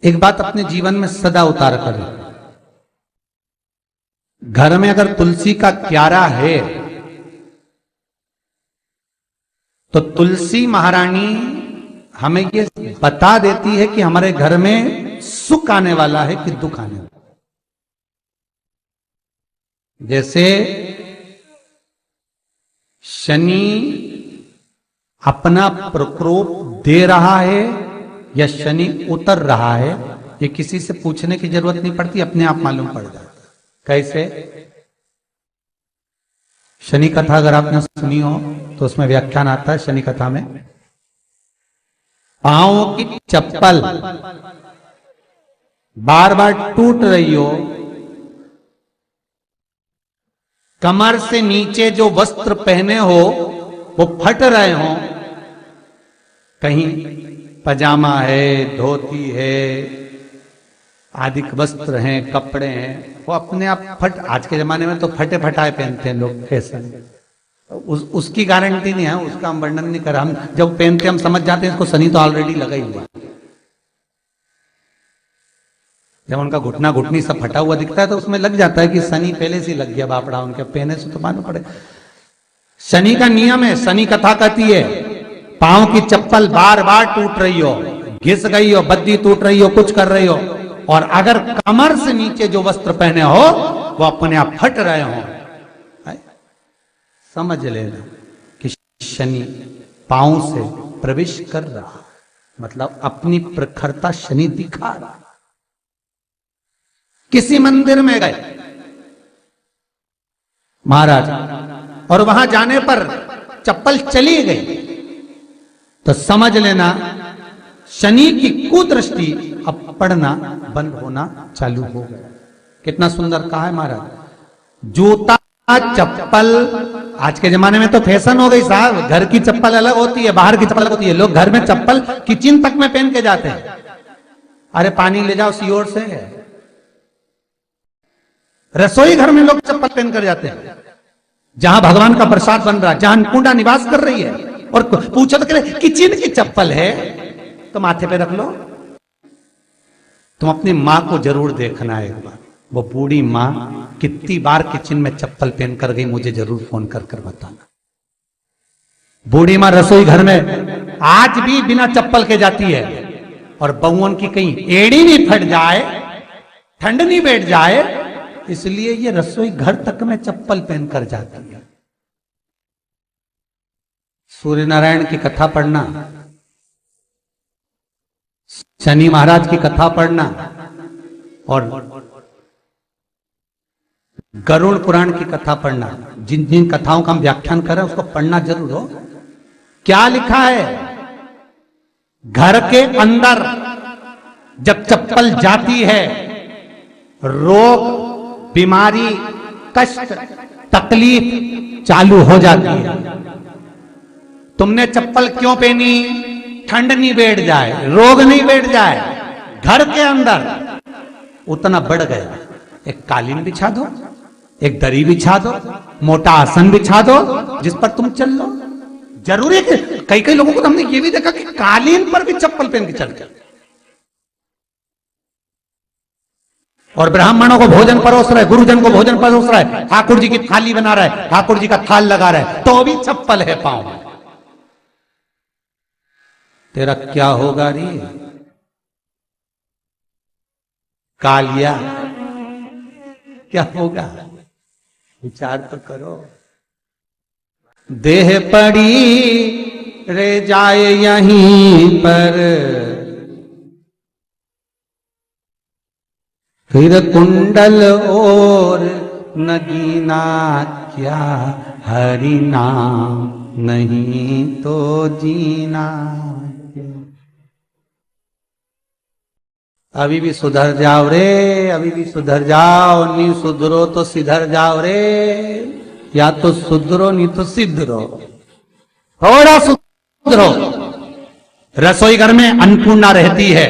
एक बात अपने जीवन में सदा उतार करें, घर में अगर तुलसी का क्यारा है तो तुलसी महारानी हमें ये बता देती है कि हमारे घर में सुख आने वाला है कि दुख आने वाला। जैसे शनि अपना प्रकोप दे रहा है या शनि उतर रहा है, ये किसी से पूछने की जरूरत नहीं पड़ती, अपने आप मालूम पड़ जाता। कैसे? शनि कथा अगर आपने सुनी हो तो उसमें व्याख्यान आता है शनि कथा में, पांव की चप्पल बार बार टूट रही हो, कमर से नीचे जो वस्त्र पहने हो वो फट रहे हो, कहीं पजामा है, धोती है, आदि वस्त्र हैं, कपड़े हैं, वो अपने आप फट, आज के जमाने में तो फटे फटाए पहनते हैं लोग, फैशन। उसकी गारंटी नहीं है, उसका हम वर्णन नहीं कर रहा। हम जब पहनते हम समझ जाते हैं इसको शनि तो ऑलरेडी लगा ही हुआ। जब उनका घुटना घुटनी सब फटा हुआ दिखता है तो उसमें लग जाता है कि शनि पहले से लग गया बापड़ा, उनके पहने से तो मालूम पड़े। शनि का नियम है, शनि कथा कहती है पांव की चप्पल बार बार टूट रही हो, घिस गई हो, बद्दी टूट रही हो, कुछ कर रही हो, और अगर कमर से नीचे जो वस्त्र पहने हो वो अपने आप फट रहे हो, समझ लेना कि शनि पांव से प्रवेश कर रहा, मतलब अपनी प्रखरता शनि दिखा रहा। किसी मंदिर में गए महाराज और वहां जाने पर चप्पल चली गई तो समझ लेना शनि की कुदृष्टि अब पड़ना बंद होना चालू हो गया। कितना सुंदर कहा है महाराज। जूता चप्पल आज के जमाने में तो फैशन हो गई साहब, घर की चप्पल अलग होती है, बाहर की चप्पल अलग होती है। लोग घर में चप्पल किचन तक में पहन के जाते हैं। अरे पानी ले जाओ सीओर से, रसोई घर में लोग चप्पल पहन कर जाते हैं, जहां भगवान का प्रसाद बन रहा है, जहां अन्नपूर्णा निवास कर रही है, और पूछो तो कह किचन की चप्पल है तो माथे पे रख लो। तुम अपनी मां को जरूर देखना है एक बार, वो बूढ़ी मां कितनी बार किचन में चप्पल पहन कर गई, मुझे जरूर फोन कर कर बताना। बूढ़ी मां रसोई घर में आज भी बिना चप्पल के जाती है, और बहुओं की कहीं एड़ी नहीं फट जाए, ठंड नहीं बैठ जाए, इसलिए ये रसोई घर तक में चप्पल पहन कर जाती है। सूर्य नारायण की कथा पढ़ना, शनि महाराज की कथा पढ़ना, और गरुड़ पुराण की कथा पढ़ना, जिन जिन कथाओं का हम व्याख्यान कर रहे हैं उसको पढ़ना जरूर हो। क्या लिखा है? घर के अंदर जब चप्पल जाती है, रोग, बीमारी, कष्ट, तकलीफ चालू हो जाती है। तुमने चप्पल क्यों पहनी? ठंड नहीं बैठ जाए, रोग नहीं बैठ जाए। घर के अंदर उतना बढ़ गया, एक कालीन बिछा दो, एक दरी बिछा दो, मोटा आसन बिछा दो, जिस पर तुम चल लो। जरूरी है कि कई कई लोगों को तो हमने ये भी देखा कि कालीन पर भी चप्पल पहन के चलते, और ब्राह्मणों को भोजन परोस रहा है, गुरुजन को भोजन परोस रहा है, ठाकुर जी की थाली बना रहा है, ठाकुर जी का थाल लगा रहा है, तो भी चप्पल है पांव में। तेरा क्या होगा रे कालिया, क्या होगा? विचार तो करो। देह पड़ी रे जाए यहीं पर, फिर कुंडल और नगीना, क्या हरि नाम नहीं तो जीना। अभी भी सुधर जाओ रे, अभी भी सुधर जाओ, नहीं सुधरो तो सिधर जाओ रे, या तो सुधरो नहीं तो सिद्धरो, थोड़ा सुधरो। रसोई घर में अन्नपूर्णा रहती है,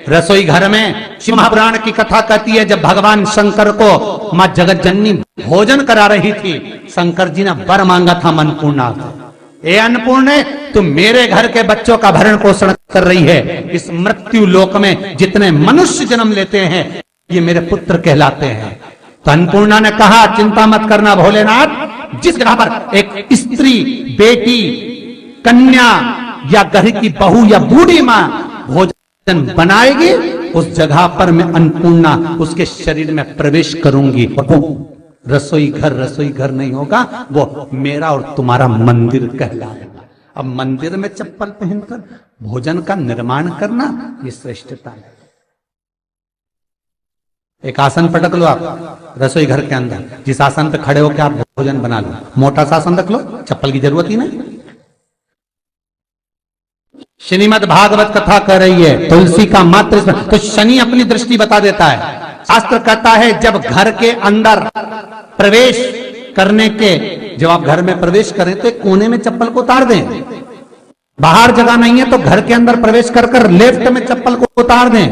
रसोई घर में शिव महापुराण की कथा कहती है जब भगवान शंकर को मां जगत जननी भोजन करा रही थी, शंकर जी ने वर मांगा था अन्नपूर्णा से, ए अन्नपूर्णे, तुम मेरे घर के बच्चों का भरण पोषण कर रही है। इस मृत्यु लोक में जितने मनुष्य जन्म लेते हैं ये मेरे पुत्र कहलाते हैं। तो अन्नपूर्णा ने कहा, चिंता मत करना भोलेनाथ, जिस जगह पर एक स्त्री, बेटी, कन्या या घर की बहू या बूढ़ी मां भोजन बनाएगी, उस जगह पर मैं अन्नपूर्णा उसके शरीर में प्रवेश करूंगी। रसोई घर नहीं होगा, वो मेरा और तुम्हारा मंदिर कहलाएगा। अब मंदिर में चप्पल पहनकर भोजन का निर्माण करना ये श्रेष्ठता है। एक आसन पटक लो आप रसोई घर के अंदर, जिस आसन पे खड़े होकर आप भोजन बना लो, मोटा सा आसन रख लो, चप्पल की जरूरत ही नहीं। श्रीमद् भागवत कथा कर रही है, तुलसी का मात्र तो शनि अपनी दृष्टि बता देता है। शास्त्र कहता है जब घर के अंदर प्रवेश करने के, जब आप घर में प्रवेश करें तो एक कोने में चप्पल को उतार दें। बाहर जगह नहीं है तो घर के अंदर प्रवेश कर लेफ्ट में चप्पल को उतार दें,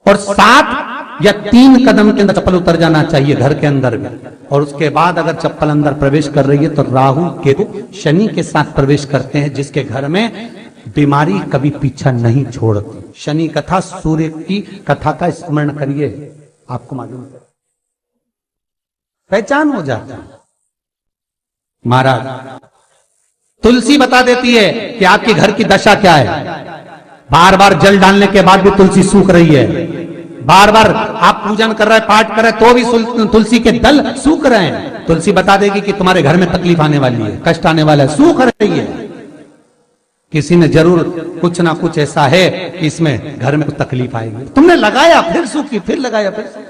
और 7 या 3 कदम के अंदर चप्पल उतर जाना चाहिए घर के अंदर में। और उसके बाद अगर चप्पल अंदर प्रवेश कर रही है तो राहु केतु शनि के साथ प्रवेश करते हैं, जिसके घर में बीमारी कभी पीछा नहीं छोड़ती। शनि कथा, सूर्य की कथा का स्मरण करिए, आपको मालूम है, पहचान हो जाता है। महाराज तुलसी बता देती है कि आपके घर की दशा क्या है। बार बार जल डालने के बाद भी तुलसी सूख रही है, बार बार आप पूजन कर रहे हैं, पाठ कर रहे हैं, तो भी तुलसी के दल सूख रहे हैं। तुलसी बता देगी कि तुम्हारे घर में तकलीफ आने वाली है, कष्ट आने वाला है, सूख रही है। किसी ने जरूर कुछ ना कुछ ऐसा है कि इसमें घर में कुछ तकलीफ आएगी, तुमने लगाया फिर सूखी, फिर लगाया फिर सूखी।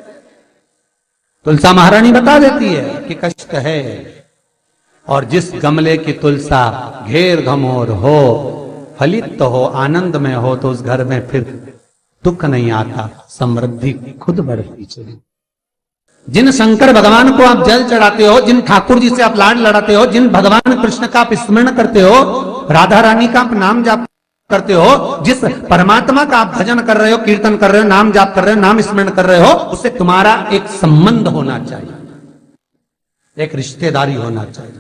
तुलसा महारानी बता देती है कि कष्ट है। और जिस गमले की तुलसा घेर घमोर हो, फलित तो हो, आनंद में हो, तो उस घर में फिर दुख नहीं आता, समृद्धि खुद बढ़ती चली। जिन शंकर भगवान को आप जल चढ़ाते हो, जिन ठाकुर जी से आप लाड लड़ाते हो, जिन भगवान कृष्ण का आप स्मरण करते हो, राधा रानी का आप नाम जाप करते हो, जिस परमात्मा का आप भजन कर रहे हो, कीर्तन कर रहे हो, नाम जाप कर रहे हो, नाम स्मरण कर रहे हो, उससे तुम्हारा एक संबंध होना चाहिए, एक रिश्तेदारी होना चाहिए।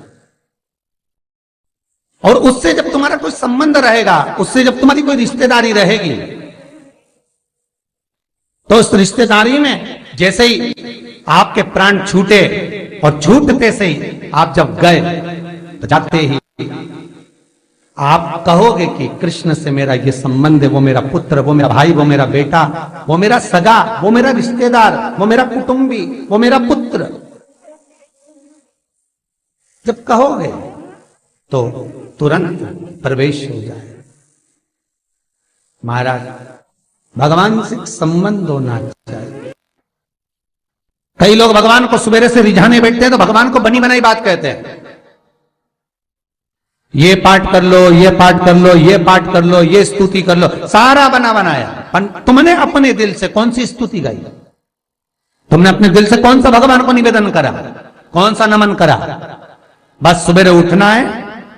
और उससे जब तुम्हारा कोई संबंध रहेगा, उससे जब तुम्हारी कोई रिश्तेदारी रहेगी, तो उस रिश्तेदारी में जैसे ही आपके प्राण छूटे, और छूटते से ही आप जब गए तो जाते ही आप कहोगे कि कृष्ण से मेरा ये संबंध है, वो मेरा पुत्र, वो मेरा भाई, वो मेरा बेटा, वो मेरा सगा, वो मेरा रिश्तेदार, वो मेरा कुटुंबी, वो मेरा पुत्र। जब कहोगे तो तुरंत प्रवेश हो जाए। महाराज भगवान से संबंध होना चाहिए। कई लोग भगवान को सवेरे से रिझाने बैठते हैं तो भगवान को बनी बनाई बात कहते हैं, ये पाठ कर लो, ये पाठ कर लो, ये पाठ कर लो, ये स्तुति कर लो, सारा बना बनाया। तुमने अपने दिल से कौन सी स्तुति गाई? तुमने अपने दिल से कौन सा भगवान को निवेदन करा, कौन सा नमन करा? बस सवेरे उठना है,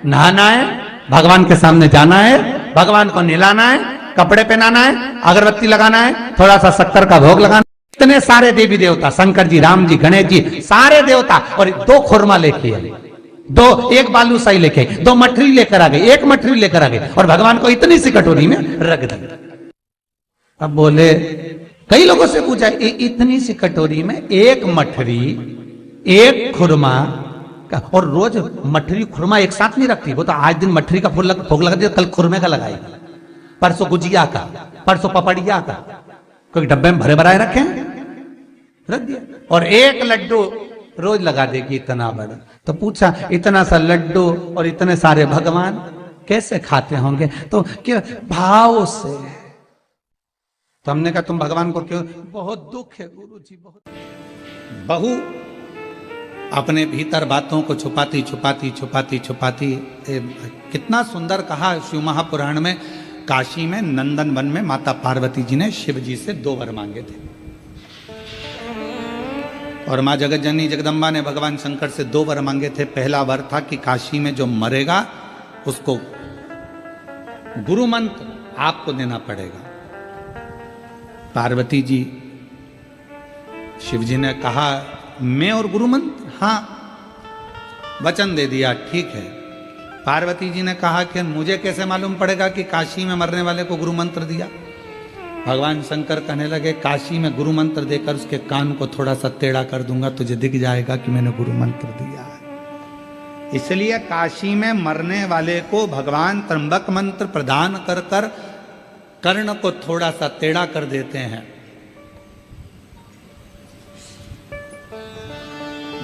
नहाना है, भगवान के सामने जाना है, भगवान को नहलाना है, कपड़े पहनाना है, अगरबत्ती लगाना है, थोड़ा सा शक्कर का भोग लगाना। इतने सारे देवी देवता, शंकर जी, राम जी, गणेश जी, सारे देवता, और 2 खुरमा लेके आए, 1 बालूशाही लेके आई, 2 मठरी लेकर आ गए, 1 मठरी लेकर आ गए, और भगवान को इतनी सी कटोरी में रख दी। अब बोले, कई लोगों से पूछा, इतनी सी कटोरी में 1 मठरी, 1 खुरमा, और रोज मठरी खुरमा एक साथ नहीं रखती। वो तो आज दिन मठरी का भोग लगा दिया, कल खुरमे का लगाएगी, परसों गुजिया का, परसों पपड़िया का, कोई डब्बे में भरे भराए रखे, रख दिया। और 1 लड्डू रोज लगा देगी, इतना बड़ा। तो पूछा, इतना सा लड्डू और इतने सारे भगवान कैसे खाते होंगे? तो क्या भाव से। तो हमने कहा, तुम भगवान को क्यों? बहुत दुख है गुरु जी, बहुत। बहू अपने भीतर बातों को छुपाती छुपाती छुपाती छुपाती, कितना सुंदर कहा शिव महापुराण में, काशी में नंदन वन में माता पार्वती जी ने शिव जी से 2 वर मांगे थे, और मां जगत जननी जगदम्बा ने भगवान शंकर से 2 वर मांगे थे। पहला वर था कि काशी में जो मरेगा उसको गुरु मंत्र आपको देना पड़ेगा। पार्वती जी, शिव जी ने कहा, मैं और गुरु मंत्र? हाँ। वचन दे दिया, ठीक है। पार्वती जी ने कहा कि मुझे कैसे मालूम पड़ेगा कि काशी में मरने वाले को गुरु मंत्र दिया। भगवान शंकर कहने लगे, काशी में गुरु मंत्र देकर उसके कान को थोड़ा सा टेढ़ा कर दूंगा, तुझे दिख जाएगा कि मैंने गुरु मंत्र दिया है। इसलिए काशी में मरने वाले को भगवान त्र्यंबक मंत्र प्रदान कर कर कर्ण को थोड़ा सा टेढ़ा कर देते हैं।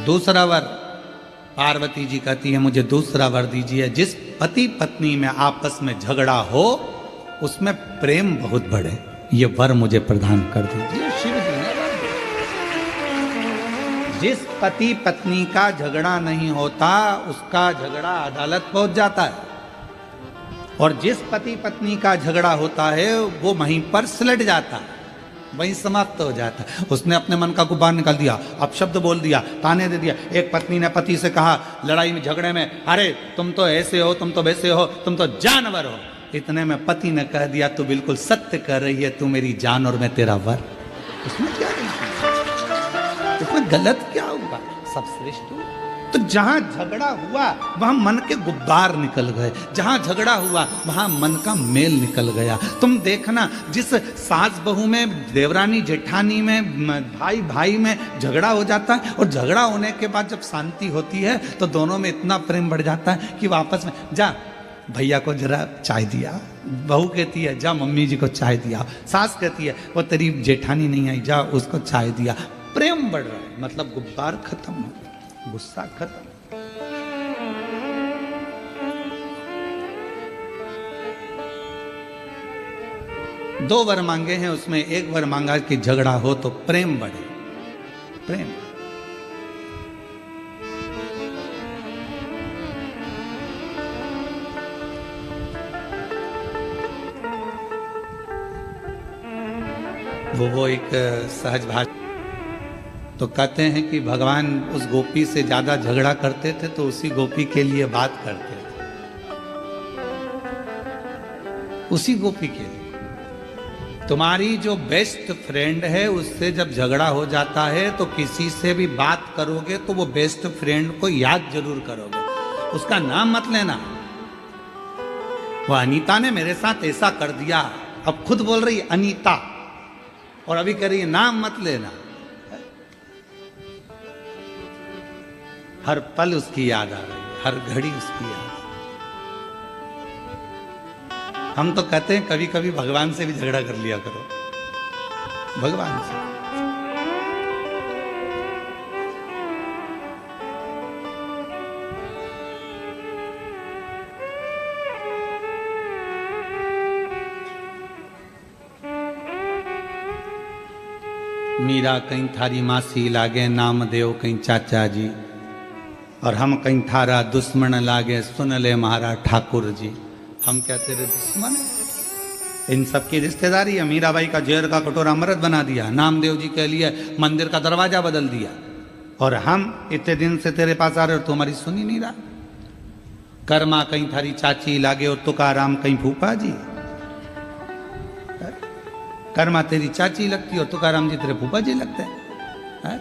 दूसरा वर पार्वती जी कहती है, मुझे दूसरा वर दीजिए, जिस पति पत्नी में आपस में झगड़ा हो उसमें प्रेम बहुत बढ़े, ये वर मुझे प्रदान कर दीजिए। शिव जी ने जिस पति पत्नी का झगड़ा नहीं होता उसका झगड़ा अदालत पहुंच जाता है, और जिस पति पत्नी का झगड़ा होता है वो वहीं पर सिलट जाता है, वहीं समाप्त हो जाता है। उसने अपने मन का गुब्बार निकाल दिया, अपशब्द बोल दिया, ताने दे दिया। एक पत्नी ने पति से कहा लड़ाई में झगड़े में, अरे तुम तो ऐसे हो, तुम तो वैसे हो, तुम तो जानवर हो। इतने में पति ने कह दिया, तू बिल्कुल सत्य कर रही है, तू मेरी जान और मैं तेरा वर। उसमें क्या उसमें गलत क्या हुआ? सब श्रेष्ठ हुआ। तो जहां झगड़ा हुआ वहां मन के गुब्बार निकल गए, जहां झगड़ा हुआ वहां मन का मेल निकल गया। तुम देखना, जिस सास बहू में, देवरानी जेठानी में, भाई भाई में झगड़ा हो जाता है, और झगड़ा होने के बाद जब शांति होती है तो दोनों में इतना प्रेम बढ़ जाता है कि वापस में, जा भैया को जरा चाय दिया, बहू कहती है जा मम्मी जी को चाय दिया, सास कहती है वो तेरी जेठानी नहीं आई, जा उसको चाय दिया। प्रेम बढ़ रहा है, मतलब गुब्बार खत्म हो, गुस्सा खत्म। दो वर मांगे हैं, उसमें एक वर मांगा कि झगड़ा हो तो प्रेम बढ़े, प्रेम। वो एक सहज भाषा। तो कहते हैं कि भगवान उस गोपी से ज्यादा झगड़ा करते थे तो उसी गोपी के लिए बात करते थे, उसी गोपी के लिए। तुम्हारी जो बेस्ट फ्रेंड है उससे जब झगड़ा हो जाता है तो किसी से भी बात करोगे तो वो बेस्ट फ्रेंड को याद जरूर करोगे, उसका नाम मत लेना। वो अनीता ने मेरे साथ ऐसा कर दिया, अब खुद बोल रही अनीता, और अभी कह रही है नाम मत लेना। हर पल उसकी याद आ रही है, हर घड़ी उसकी याद। हम तो कहते हैं कभी कभी भगवान से भी झगड़ा कर लिया करो, भगवान से। मीरा कहीं थारी मासी लागे नामदेव कहीं चाचा जी, और हम कहीं थारा दुश्मन लागे सुन ले महाराज ठाकुर जी। हम क्या तेरे दुश्मन? इन सब की रिश्तेदारी है। मीराबाई का जहर का कटोरा अमृत बना दिया, नामदेव जी के लिए मंदिर का दरवाजा बदल दिया, और हम इतने दिन से तेरे पास आ रहे हो, तुम्हारी सुनी नहीं रहा। कर्मा कहीं थारी चाची लागे और तुकाराम कहीं फूफा जी। कर्मा तेरी चाची लगती और तुकाराम जी तेरे फूफा जी लगते हैं,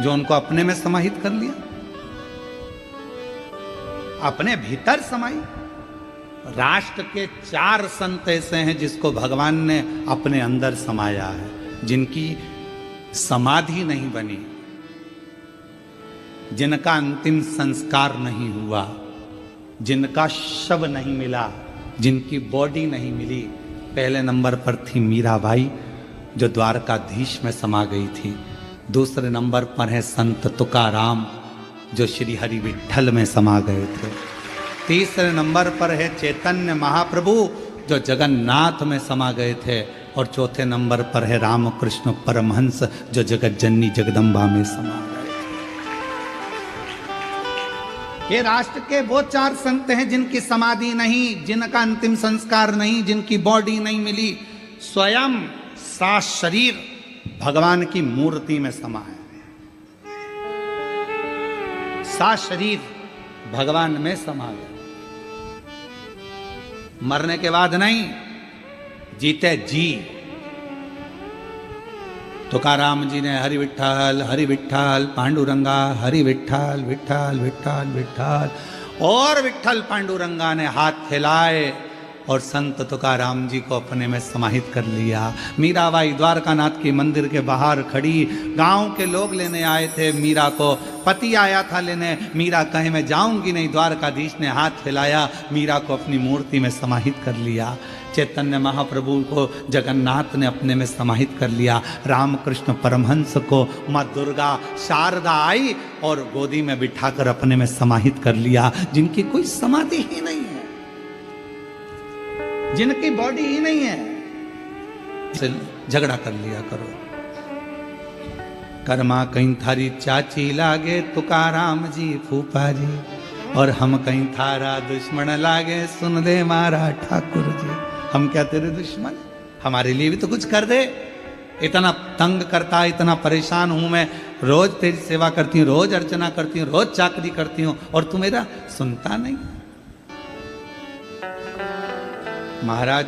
जो उनको अपने में समाहित कर लिया, अपने भीतर समाई। राष्ट्र के 4 संत ऐसे हैं जिसको भगवान ने अपने अंदर समाया है, जिनकी समाधि नहीं बनी, जिनका अंतिम संस्कार नहीं हुआ, जिनका शव नहीं मिला, जिनकी बॉडी नहीं मिली। पहले नंबर पर थी मीराबाई जो द्वारकाधीश में समा गई थी। दूसरे नंबर पर है संत तुकाराम जो श्री हरि विठल में समा गए थे। तीसरे नंबर पर है चैतन्य महाप्रभु जो जगन्नाथ में समा गए थे। और चौथे नंबर पर है रामकृष्ण परमहंस जो जगत जननी जगदम्बा में समा गए थे। ये राष्ट्र के वो 4 संत हैं जिनकी समाधि नहीं, जिनका अंतिम संस्कार नहीं, जिनकी बॉडी नहीं मिली। स्वयं सा शरीर भगवान की मूर्ति में समा है, सा शरीर भगवान में समा गया। मरने के बाद नहीं, जीते जी। तुकाराम जी ने हरि विठ्ठल पांडुरंगा, हरि विठ्ठल विठ्ठल विठ्ठल विठ्ठल, और विठ्ठल पांडुरंगा ने हाथ हिलाए और संत तुकाराम जी को अपने में समाहित कर लिया। मीराबाई द्वारकानाथ के मंदिर के बाहर खड़ी, गांव के लोग लेने आए थे मीरा को, पति आया था लेने, मीरा कहे मैं जाऊंगी नहीं, द्वारकाधीश ने हाथ हिलाया, मीरा को अपनी मूर्ति में समाहित कर लिया। चैतन्य महाप्रभु को जगन्नाथ ने अपने में समाहित कर लिया। रामकृष्ण परमहंस को माँ दुर्गा शारदा आई और गोदी में बिठाकर अपने में समाहित कर लिया, जिनकी कोई समाधि ही नहीं है, जिनकी बॉडी ही नहीं है, से झगड़ा कर लिया करो। कर्मा कहीं थारी चाची लागे तुकाराम जी फूफा जी, और हम कहीं थारा दुश्मन लागे सुन दे मारा ठाकुर जी। हम क्या तेरे दुश्मन? हमारे लिए भी तो कुछ कर दे। इतना तंग करता, इतना परेशान हूं मैं, रोज तेरी सेवा करती हूँ, रोज अर्चना करती हूँ, रोज चाकरी करती हूँ, और तू मेरा सुनता नहीं। महाराज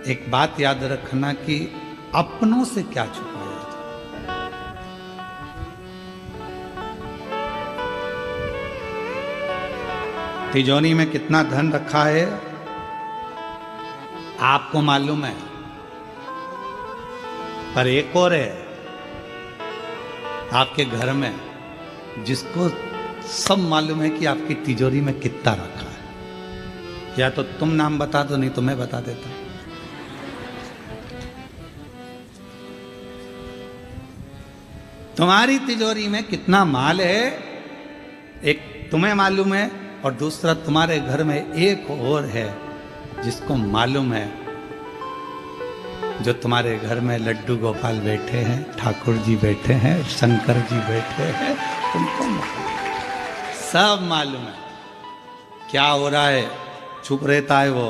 एक बात याद रखना कि अपनों से क्या छुपाया जाए। तिजोरी में कितना धन रखा है आपको मालूम है, पर एक और है आपके घर में जिसको सब मालूम है कि आपकी तिजोरी में कितना रखा है। या तो तुम नाम बता दो, नहीं तो मैं बता देता हूं। तुम्हारी तिजोरी में कितना माल है, एक तुम्हें मालूम है, और दूसरा तुम्हारे घर में एक और है जिसको मालूम है, जो तुम्हारे घर में लड्डू गोपाल बैठे हैं, ठाकुर जी बैठे हैं, शंकर जी बैठे हैं, तुमको सब मालूम है क्या हो रहा है। चुप रहता है वो,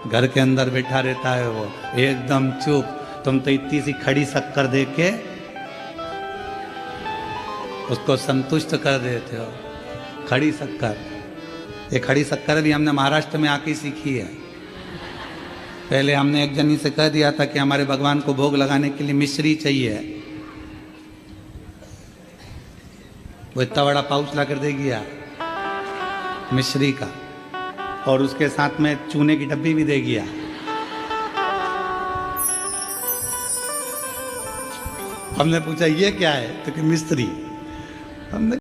घर के अंदर बैठा रहता है वो एकदम चुप। तुम तो इतनी सी खड़ी शक्कर दे के उसको संतुष्ट कर देते हो। खड़ी शक्कर, ये खड़ी शक्कर भी हमने महाराष्ट्र में आके सीखी है। पहले हमने एक जनी से कह दिया था कि हमारे भगवान को भोग लगाने के लिए मिश्री चाहिए, वो इतना बड़ा पाउच ला कर दे गया मिश्री का, और उसके साथ में चूने की डब्बी भी दे गया। हमने पूछा ये क्या है, तो कि मिश्री। हमने